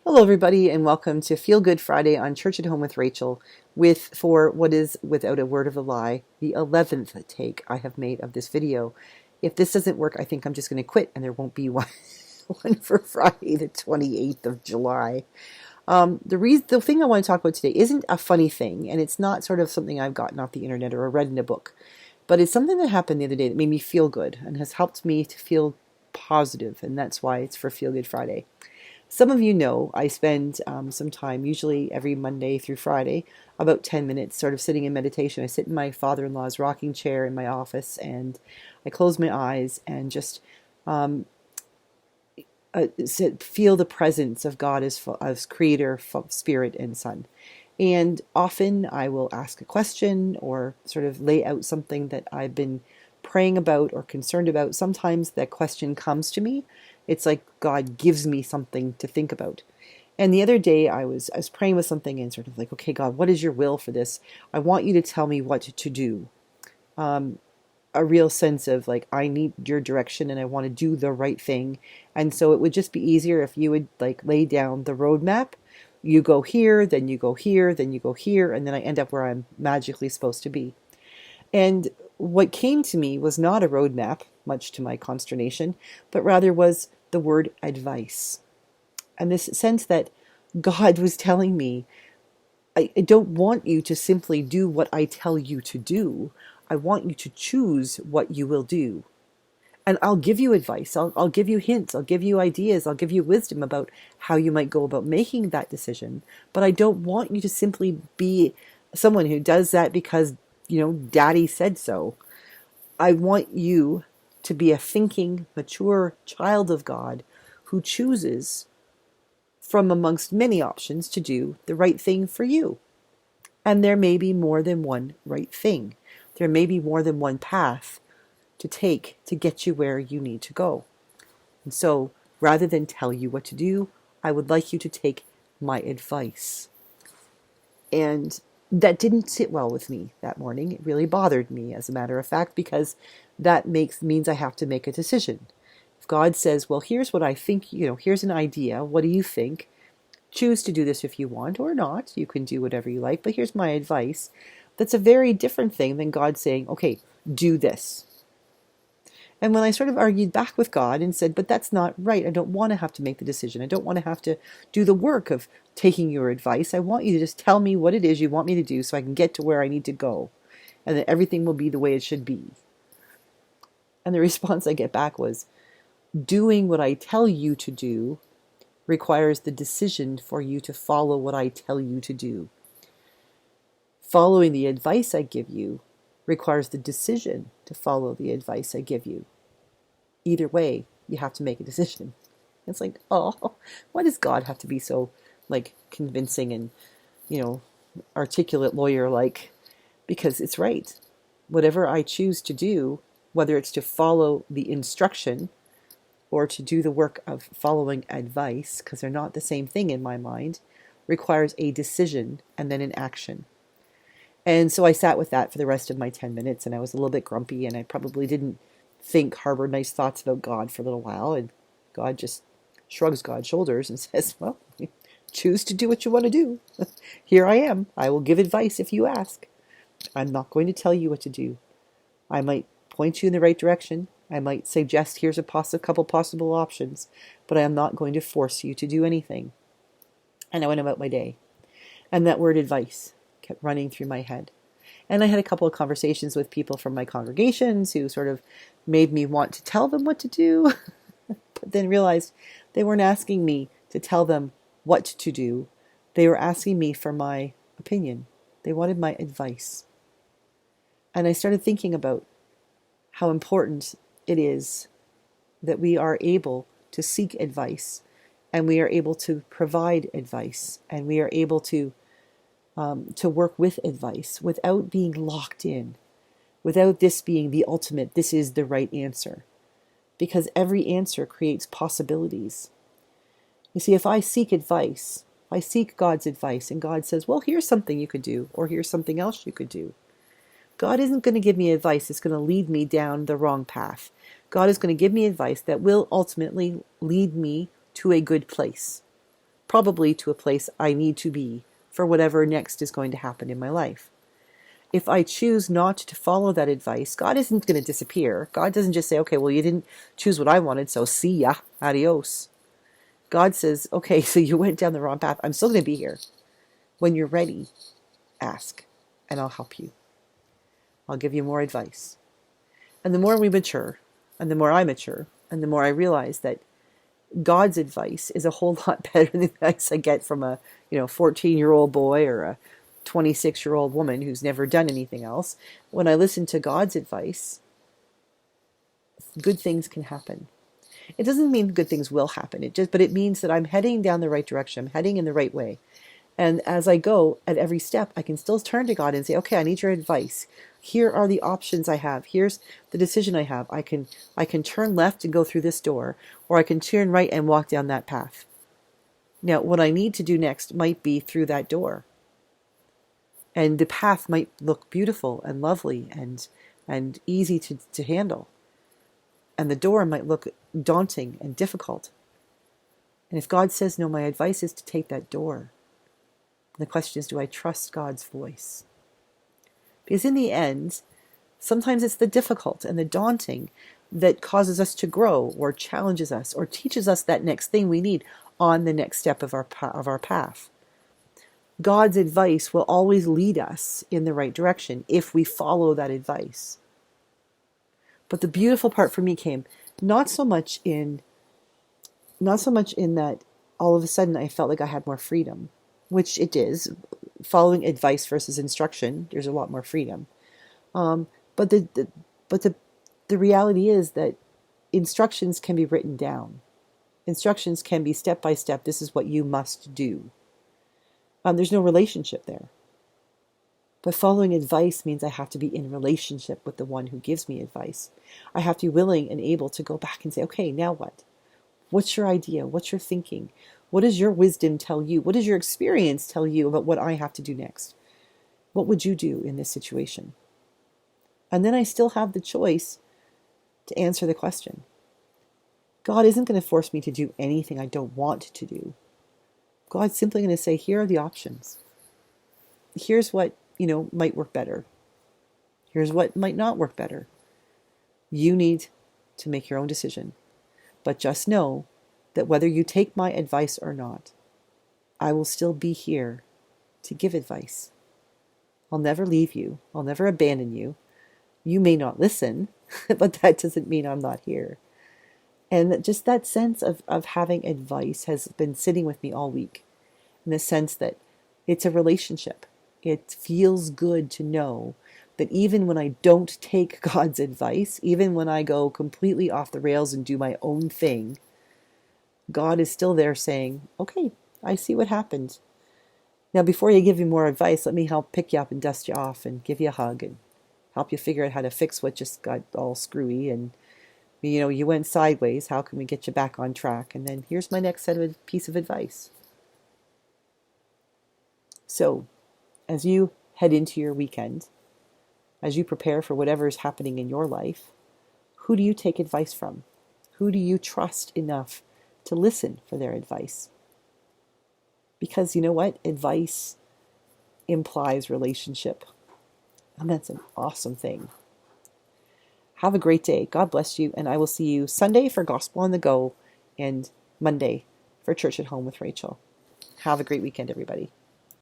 Hello, everybody, and welcome to Feel Good Friday on Church at Home with Rachael, for what is, without a word of a lie, the 11th take I have made of this video. If this doesn't work, I think I'm just going to quit, and there won't be one for Friday, the 28th of July. The thing I want to talk about today isn't a funny thing, and it's not sort of something I've gotten off the internet or read in a book, but it's something that happened the other day that made me feel good and has helped me to feel positive, and that's why it's for Feel Good Friday. Some of you know I spend some time, usually every Monday through Friday, about 10 minutes sort of sitting in meditation. I sit in my father-in-law's rocking chair in my office and I close my eyes and just feel the presence of God as creator, spirit, and son. And often I will ask a question or sort of lay out something that I've been praying about or concerned about. Sometimes that question comes to me. It's like God gives me something to think about. And the other day I was praying with something and sort of like, okay, God, what is your will for this? I want you to tell me what to do. A real sense of like, I need your direction and I want to do the right thing. And so it would just be easier if you would like lay down the roadmap. You go here, then you go here, then you go here, and then I end up where I'm magically supposed to be. And what came to me was not a roadmap, much to my consternation, but rather was the word advice. And this sense that God was telling me, I don't want you to simply do what I tell you to do. I want you to choose what you will do. And I'll give you advice. I'll give you hints. I'll give you ideas. I'll give you wisdom about how you might go about making that decision. But I don't want you to simply be someone who does that because, daddy said so. I want you to be a thinking, mature child of God who chooses from amongst many options to do the right thing for you. And there may be more than one right thing. There may be more than one path to take to get you where you need to go. And so, rather than tell you what to do, I would like you to take my advice. And that didn't sit well with me that morning. It really bothered me, as a matter of fact, because that means I have to make a decision. If God says, well, here's what I think, here's an idea. What do you think? Choose to do this if you want or not. You can do whatever you like, but here's my advice. That's a very different thing than God saying, okay, do this. And when I sort of argued back with God and said, but that's not right. I don't want to have to make the decision. I don't want to have to do the work of taking your advice. I want you to just tell me what it is you want me to do so I can get to where I need to go. And that everything will be the way it should be. And the response I get back was, doing what I tell you to do requires the decision for you to follow what I tell you to do. Following the advice I give you requires the decision to follow the advice I give you. Either way, you have to make a decision. It's like, oh, why does God have to be so convincing and, articulate lawyer-like? Because it's right. Whatever I choose to do, whether it's to follow the instruction or to do the work of following advice, because they're not the same thing in my mind, requires a decision and then an action. And so I sat with that for the rest of my 10 minutes, and I was a little bit grumpy, and I probably didn't harbor nice thoughts about God for a little while, and God just shrugs God's shoulders and says, well, choose to do what you want to do. Here I am. I will give advice if you ask. I'm not going to tell you what to do. I might point you in the right direction. I might suggest here's a couple possible options, but I am not going to force you to do anything. And I went about my day. And that word advice kept running through my head. And I had a couple of conversations with people from my congregations who sort of made me want to tell them what to do, but then realized they weren't asking me to tell them what to do. They were asking me for my opinion. They wanted my advice. And I started thinking about how important it is that we are able to seek advice, and we are able to provide advice, and we are able to work with advice without being locked in, without this being the ultimate, this is the right answer. Because every answer creates possibilities. You see, if I seek advice, I seek God's advice, and God says, well, here's something you could do, or here's something else you could do. God isn't going to give me advice that's going to lead me down the wrong path. God is going to give me advice that will ultimately lead me to a good place. probably to a place I need to be for whatever next is going to happen in my life. If I choose not to follow that advice, God isn't going to disappear. God doesn't just say, okay, well, you didn't choose what I wanted, so see ya, adios. God says, okay, so you went down the wrong path. I'm still going to be here. When you're ready, ask, and I'll help you. I'll give you more advice. And the more we mature, and the more I mature, and the more I realize that God's advice is a whole lot better than the advice I get from a 14-year-old boy or a 26-year-old woman who's never done anything else. When I listen to God's advice, good things can happen. It doesn't mean good things will happen. But it means that I'm heading down the right direction. I'm heading in the right way. And as I go at every step, I can still turn to God and say, okay, I need your advice. Here are the options I have. Here's the decision I have. I can turn left and go through this door, or I can turn right and walk down that path. Now, what I need to do next might be through that door. And the path might look beautiful and lovely and easy to handle. And the door might look daunting and difficult. And if God says, no, my advice is to take that door, the question is, do I trust God's voice? Because in the end, sometimes it's the difficult and the daunting that causes us to grow or challenges us or teaches us that next thing we need on the next step of our path. God's advice will always lead us in the right direction if we follow that advice. But the beautiful part for me came not so much in that all of a sudden I felt like I had more freedom, which it is. Following advice versus instruction, there's a lot more freedom. But the reality is that instructions can be written down. Instructions can be step by step. This is what you must do. There's no relationship there. But following advice means I have to be in relationship with the one who gives me advice. I have to be willing and able to go back and say, okay, now what? What's your idea? What's your thinking? What does your wisdom tell you? What does your experience tell you about what I have to do next? What would you do in this situation? And then I still have the choice to answer the question. God isn't going to force me to do anything I don't want to do. God's simply going to say, here are the options. Here's what, might work better. Here's what might not work better. You need to make your own decision. But just know that whether you take my advice or not, I will still be here to give advice. I'll never leave you. I'll never abandon you. You may not listen, but that doesn't mean I'm not here. And just that sense of having advice has been sitting with me all week, in the sense that it's a relationship. It feels good to know that even when I don't take God's advice, even when I go completely off the rails and do my own thing, God is still there saying, okay, I see what happened. Now, before you give me more advice, let me help pick you up and dust you off and give you a hug and help you figure out how to fix what just got all screwy. And, you went sideways. How can we get you back on track? And then here's my next piece of advice. So, as you head into your weekend, as you prepare for whatever is happening in your life, who do you take advice from? Who do you trust enough to listen for their advice? Because you know what? Advice implies relationship. And that's an awesome thing. Have a great day. God bless you. And I will see you Sunday for Gospel on the Go and Monday for Church at Home with Rachael. Have a great weekend, everybody.